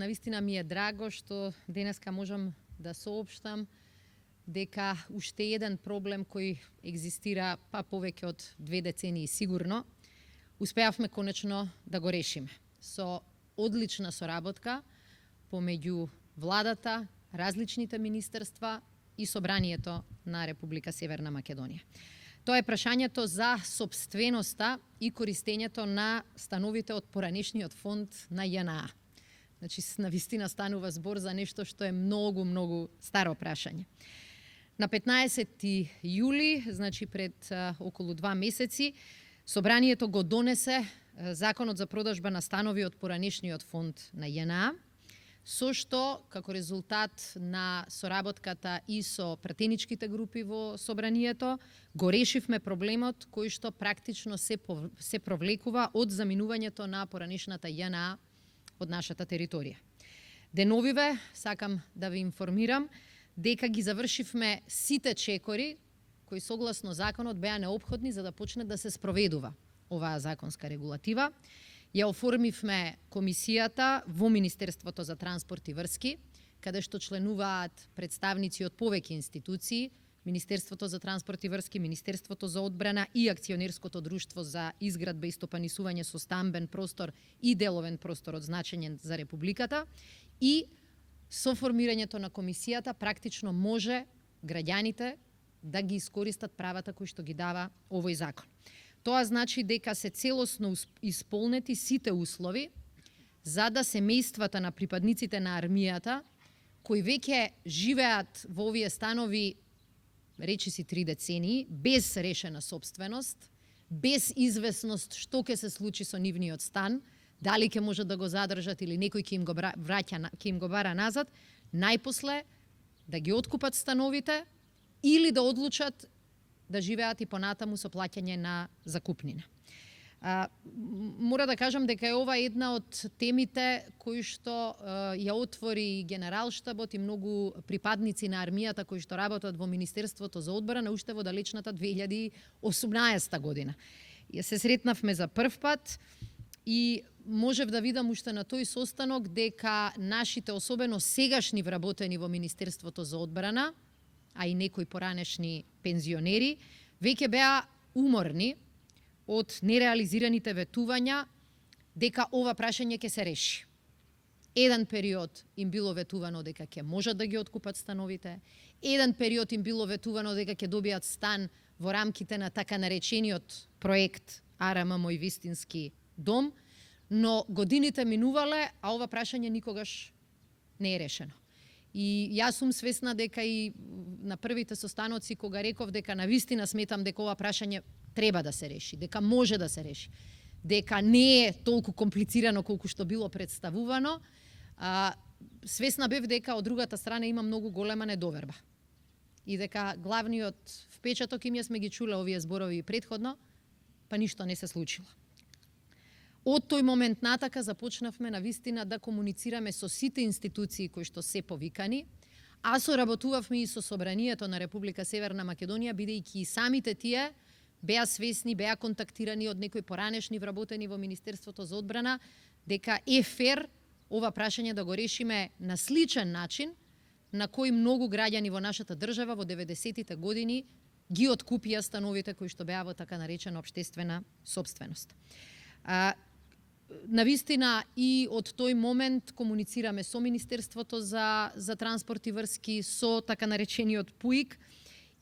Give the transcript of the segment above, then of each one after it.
навистина ми е драго што денеска можам да соопштам дека уште еден проблем кој екзистира па повеќе од 2 децении сигурно, успеавме конечно да го решиме. Со одлична соработка помеѓу владата, различните министерства и Собранието на Република Северна Македонија. Тоа е прашањето за собственоста и користењето на становите од поранешниот фонд на ЈНА. Значи, навистина станува збор за нешто што е многу старо прашање. На 15 јули, значи пред околу 2 месеци, Собранието го донесе Законот за продажба на станови од поранешниот фонд на ЈНА, со што, како резултат на соработката и со пратеничките групи во Собранието, го решивме проблемот кој што практично се провлекува од заминувањето на поранешната ЈНА од нашата територија. Деновиве, сакам да ви информирам, дека ги завршивме сите чекори кои согласно законот беа неопходни за да почне да се спроведува оваа законска регулатива. Ја оформивме комисијата во Министерството за транспорт и врски, каде што членуваат представници од повеќе институции, Министерството за транспорт и врски, Министерството за одбрана и Акционерското друштво за изградба и стопанисување со стамбен простор и деловен простор од значење за Републиката. И со формирањето на комисијата практично може граѓаните да ги искористат правата кои што ги дава овој закон. Тоа значи дека се целосно исполнети сите услови за да семејствата на припадниците на армијата кои веќе живеат во овие станови речиси 3 децении без решена собственост, без известност што ќе се случи со нивниот стан, дали ќе може да го задржат или некој ќе им го враќа, ќе им го бара назад, најпосле да ги откупат становите или да одлучат да живеат и понатаму со плаќање на закупнина. Мора да кажам дека е ова една од темите кои што ја отвори Генералштабот и многу припадници на армијата кои што работат во Министерството за одбрана уште во далечната 2018 година. Ја се сретнавме за прв пат и можев да видам уште на тој состанок дека нашите особено сегашни вработени во Министерството за одбрана, а и некои поранешни пензионери, веќе беа уморни од нереализираните ветувања дека ова прашање ќе се реши. Еден период им било ветувано дека ќе можат да ги откупат становите, еден период им било ветувано дека ќе добијат стан во рамките на така наречениот проект АРМ Мој вистински дом, но годините минувале, а ова прашање никогаш не е решено. И јас сум свесна дека и на првите состаноци кога реков дека навистина сметам дека ова прашање треба да се реши, дека може да се реши, дека не е толку комплицирано колку што било представувано, свесна бев дека од другата страна има многу голема недоверба. И дека главниот впечаток им ја сме ги чуле овие зборови претходно, па ништо не се случило. Од тој момент натака започнавме навистина да комуницираме со сите институции кои што се повикани, а соработувавме и со Собранието на Република Северна Македонија, бидејќи и самите тие беа свесни, беа контактирани од некои поранешни вработени во Министерството за одбрана, дека е фер ова прашање да го решиме на сличен начин на кој многу граѓани во нашата држава во 90-тите години ги откупија становите кои што беа во така наречена општествена собственост. Навистина и од тој момент комуницираме со Министерството за транспорт и врски, со така наречениот ПУИК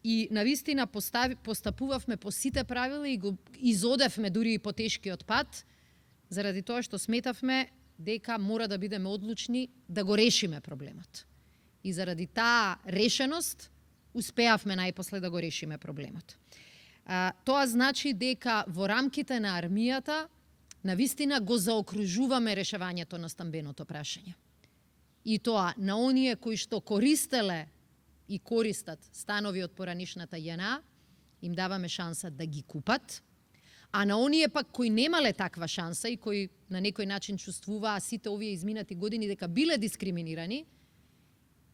и навистина постапувавме по сите правила и го изодевме дури и по тешкиот пат, заради тоа што сметавме дека мора да бидеме одлучни да го решиме проблемот. И заради таа решеност успеавме најпосле да го решиме проблемот. Тоа значи дека во рамките на армијата навистина го заокружуваме решавањето на стамбеното прашање. И тоа на оние кои што користеле и користат станови од поранешната ЈНА, им даваме шанса да ги купат, а на оние пак кои немале таква шанса и кои на некој начин чувствуваа сите овие изминати години дека биле дискриминирани,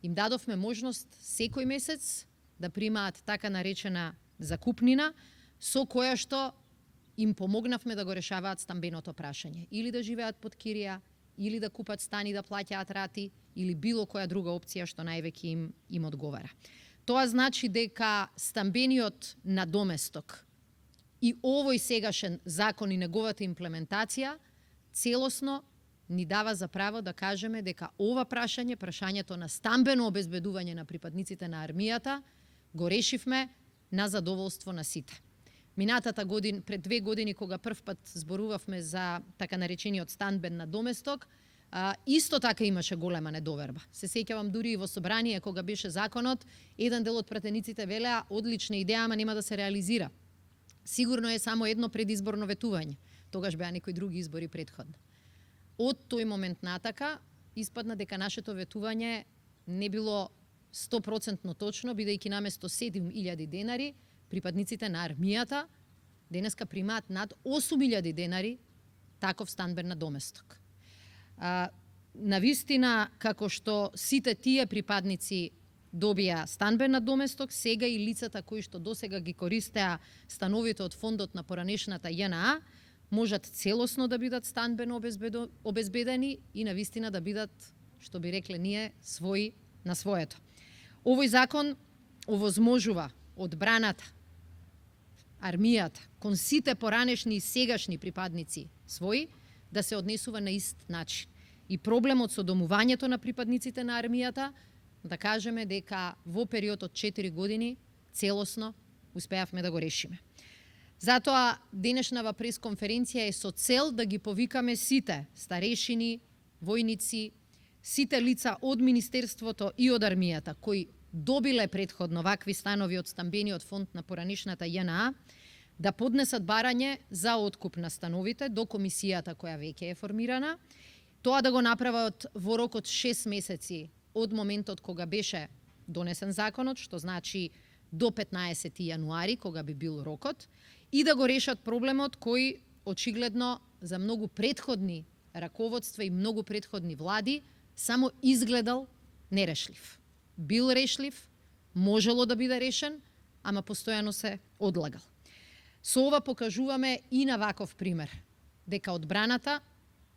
им дадовме можност секој месец да примаат така наречена закупнина, со која што им помогнавме да го решаваат стамбеното прашање. Или да живеат под кирија, или да купат стан и да плаќаат рати, или било која друга опција што највеќе им одговара. Тоа значи дека стамбениот надоместок и овој сегашен закон и неговата имплементација целосно ни дава за право да кажеме дека ова прашање, прашањето на стамбено обезбедување на припадниците на армијата, го решивме на задоволство на сите. Минатата година, пред 2 години, кога прв пат зборувавме за така наречениот стамбен надоместок, исто така имаше голема недоверба. Се сеќавам дури и во собрание кога беше законот, еден дел од пратениците велеа одлична идеја, ама нема да се реализира. Сигурно е само едно предизборно ветување. Тогаш беа некои други избори претходно. Од тој момент натака испадна дека нашето ветување не било 100% точно, бидејќи наместо 7.000 денари, припадниците на армијата денеска примаат над 8.000 денари таков стамбен надоместок. Навистина, како што сите тие припадници добија стамбен надоместок, сега и лицата кои што досега ги користеа становите од фондот на поранешната JNA, можат целосно да бидат стамбено обезбедени и навистина да бидат, што би рекле ние, своји на своето. Овој закон овозможува одбраната, армијата, кон сите поранешни и сегашни припадници своји, да се однесува на ист начин. И проблемот со домувањето на припадниците на армијата, да кажеме дека во период од 4 години целосно успеавме да го решиме. Затоа денешнава пресконференција е со цел да ги повикаме сите старешини, војници, сите лица од Министерството и од армијата кои добиле предходно вакви станови од стамбениот фонд на поранешната JNA, да поднесат барање за откуп на становите до комисијата која веќе е формирана. Тоа да го направат во рок од 6 месеци од моментот кога беше донесен законот, што значи до 15 јануари, кога би бил рокот, и да го решат проблемот кој очигледно за многу претходни раководства и многу претходни влади само изгледал нерешлив. Бил решлив, можело да биде решен, ама постојано се одлагал. Со ова покажуваме и на ваков пример, дека одбраната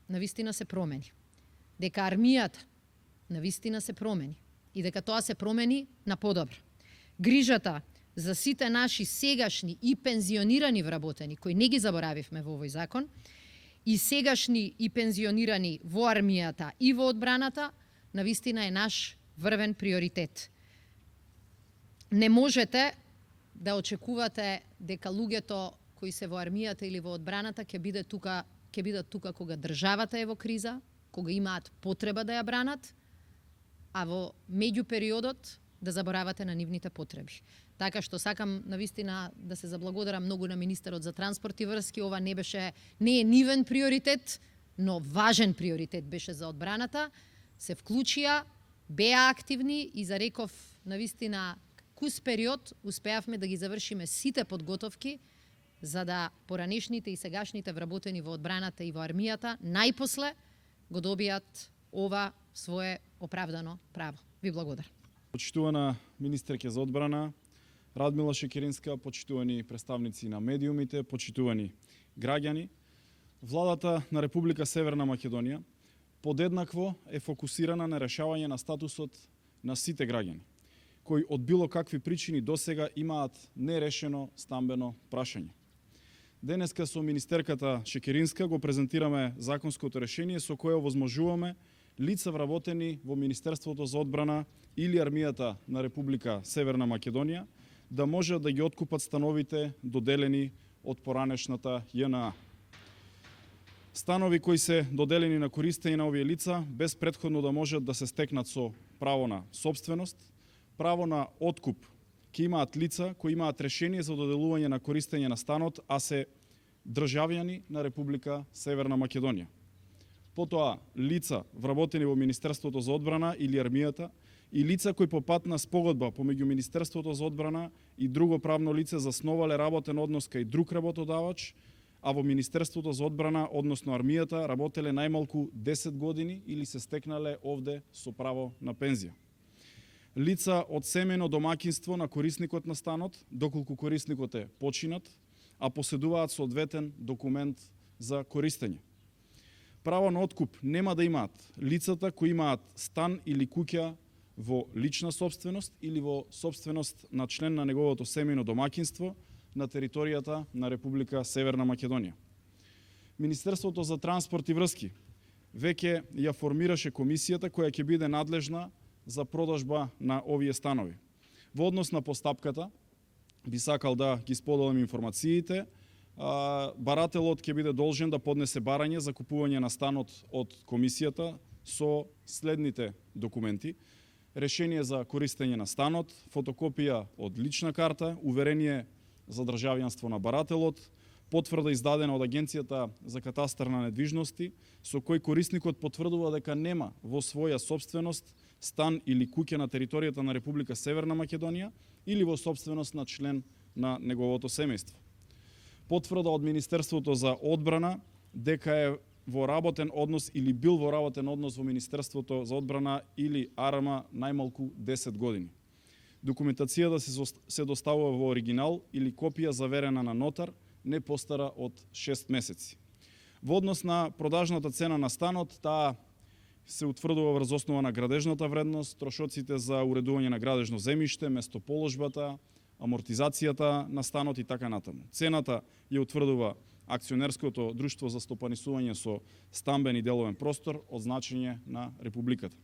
навистина се промени, дека армијата навистина се промени и дека тоа се промени на подобро. Грижата за сите наши сегашни и пензионирани вработени, кои не ги заборавивме во овој закон, и сегашни и пензионирани во армијата и во одбраната, навистина е наш врвен приоритет. Не можете да очекувате дека луѓето кои се во армијата или во одбраната ќе бидат тука кога државата е во криза, кога имаат потреба да ја бранат, а во меѓупериодот да заборавате на нивните потреби. Така што сакам навистина да се заблагодарам многу на министерот за транспорт и врски. Ова не е нивен приоритет, но важен приоритет беше за одбраната. Се вклучија, беа активни и за реков навистина кус период успеавме да ги завршиме сите подготовки за да поранешните и сегашните вработени во одбраната и во армијата најпосле го добијат ова свое оправдано право. Ви благодарам. Почитувана министерке за одбрана, Радмила Шекеринска, почитувани представници на медиумите, почитувани граѓани, владата на Република Северна Македонија подеднакво е фокусирана на решавање на статусот на сите граѓани, кои од било какви причини досега имаат нерешено стамбено прашање. Денеска со министерката Шекеринска го презентираме законското решение со кое овозможуваме лица вработени во Министерството за одбрана или армијата на Република Северна Македонија да можат да ги откупат становите доделени од поранешната JNA. Станови кои се доделени на користење на овие лица без претходно да можат да се стекнат со право на собственост, право на откуп ќе имаат лица кои имаат решение за доделување на користење на станот, а се државјани на Република Северна Македонија. Потоа лица вработени во Министерството за одбрана или армијата и лица кои по пат на спогодба помеѓу Министерството за одбрана и друго правно лице засновале работен однос кај друг работодавач, а во Министерството за одбрана, односно армијата, работеле најмалку 10 години или се стекнале овде со право на пензија. Лица од семејно домаќинство на корисникот на станот, доколку корисникот е починат, а поседуваат соодветен документ за користење. Право на откуп нема да имаат лицата кои имаат стан или куќа во лична собственост или во собственост на член на неговото семејно домаќинство на територијата на Република Северна Македонија. Министерството за транспорт и врски веќе ја формираше комисијата која ќе биде надлежна за продажба на овие станови. Во однос на постапката, би сакал да ги споделам информациите. Барателот ќе биде должен да поднесе барање за купување на станот од комисијата со следните документи: решение за користење на станот, фотокопија од лична карта, уверение за државјанство на барателот, потврда издадена од Агенцијата за катастар на недвижности, со кој корисникот потврдува дека нема во своја собственост стан или куќа на територијата на Република Северна Македонија или во собственост на член на неговото семејство. Потврда од Министерството за одбрана дека е во работен однос или бил во работен однос во Министерството за одбрана или АРМА најмалку 10 години. Документацијата се доставува во оригинал или копија заверена на нотар не постара од 6 месеци. Во однос на продажната цена на станот, таа се утврдува врз основа на градежната вредност, трошоците за уредување на градежно земјиште, местоположбата, амортизацијата на станот и така натаму. Цената ја утврдува акционерското друштво за стопанисување со стамбен и деловен простор од значење на Републиката.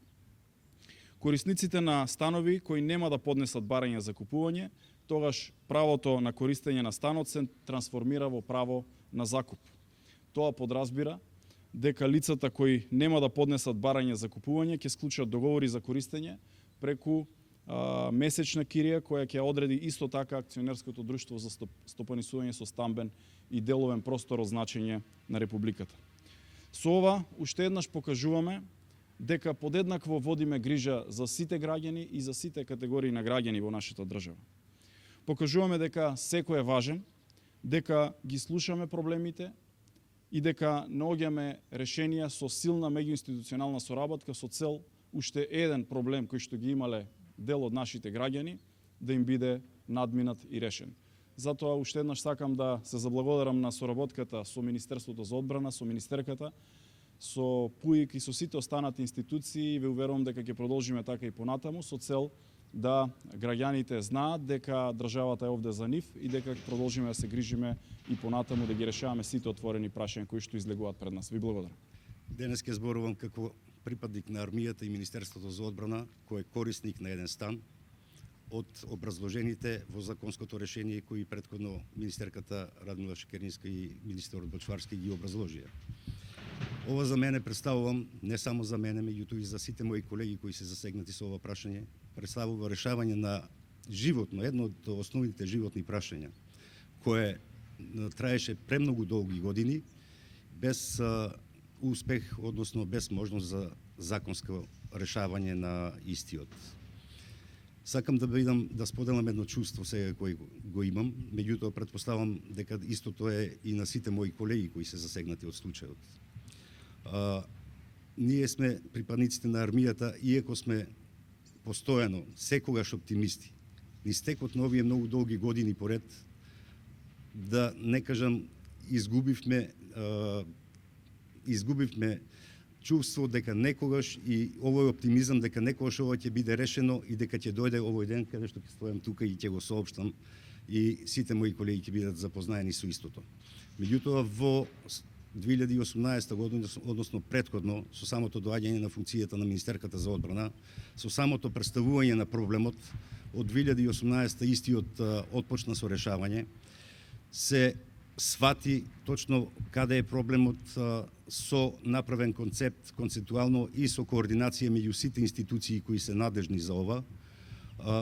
Корисниците на станови кои нема да поднесат барање за купување, тогаш правото на користење на станот се трансформира во право на закуп. Тоа подразбира дека лицата кои нема да поднесат барање за купување ќе склучат договори за користење преку месечна кирија која ќе одреди исто така акционерското друштво за стопанисување со стамбен и деловен простор од значење на Републиката. Со ова уште еднаш покажуваме дека подеднакво водиме грижа за сите граѓани и за сите категории на граѓани во нашата држава. Покажуваме дека секој е важен, дека ги слушаме проблемите и дека наоѓаме решенија со силна меѓуинституционална соработка со цел уште еден проблем кој што ги имале дел од нашите граѓани да им биде надминат и решен. Затоа уште еднаш сакам да се заблагодарам на соработката со Министерството за одбрана, со министерката, со ПУИК и со сите останати институции и ве уверувам дека ќе продолжиме така и понатаму со цел да граѓаните знаат дека државата е овде за нив и дека продолжиме да се грижиме и понатаму да ги решаваме сите отворени прашања кои што излегуваат пред нас. Ви благодарам. Денес ќе зборувам како припадник на армијата и Министерството за одбрана, кој е корисник на еден стан од образложените во законското решение кои претходно министерката Радмила Шекеринска и министерот Бочварски ги образложија. Ова за мене представувам, не само за мене, меѓутоа и за сите мои колеги кои се засегнати со ова прашање, представува решавање на животно, едно од основните животни прашања, кое траеше премногу долги години без успех, односно без можност за законско решавање на истиот. Сакам да споделам едно чувство сега кој го имам, меѓутоа претпоставам дека истото е и на сите мои колеги кои се засегнати од случајот. Ние сме припадниците на армијата, иако сме постојано, секогаш оптимисти. Ни стекот на овие многу долги години поред, да не кажам, изгубивме чувство дека некогаш и овој оптимизам дека некогаш ова ќе биде решено и дека ќе дојде овој ден каде што ќе стојам тука и ќе го соопштам и сите мои колеги ќе бидат запознаени со истото. Меѓутоа во 2018 година, односно предходно, со самото доаѓање на функцијата на Министерката за одбрана, со самото представување на проблемот, од 2018 истиот отпочна со решавање, се свати точно каде е проблемот со направен концепт, концептуално и со координација меѓу сите институции кои се надлежни за ова,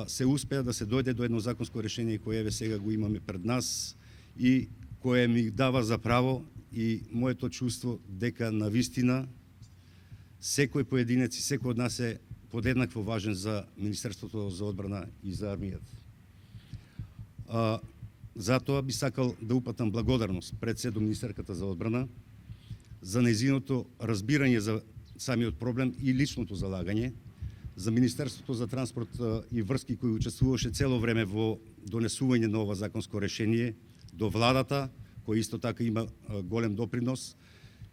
се успеа да се дојде до едно законско решение кое еве сега го имаме пред нас и кое ми дава за право и моето чувство дека навистина секој поединец и секој од нас е подеднакво важен за Министерството за одбрана и за армијата. Затоа би сакал да упатам благодарност пред се до Министерката за одбрана за нејзиното разбирање за самиот проблем и личното залагање, за Министерството за транспорт и врски кој учествуваше цело време во донесување на ова законско решение, до владата кој исто така има голем допринос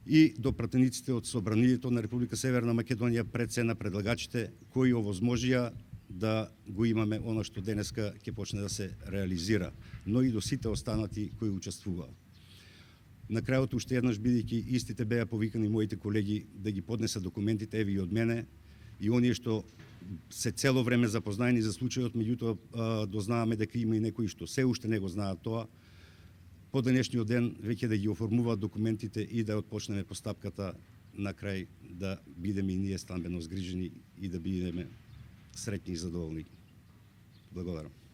и до пратениците од Собранието на Република Северна Македонија пред се на предлагачите кои овозможија да го имаме она што денеска ќе почне да се реализира, но и до сите останати кои учествуваа. На крајот уште еднаш, бидејќи истите беа повикани моите колеги да ги поднесат документите, еви и од мене, и оние што се цело време запознаени за случајот, меѓутоа дознаваме дека има и некои што се уште не го знаат тоа, по денешниот ден веќе да ги оформуваат документите и да отпочнеме постапката на крај да бидеме и ние стамбено згрижени и да бидеме среќни и задоволни. Благодарам.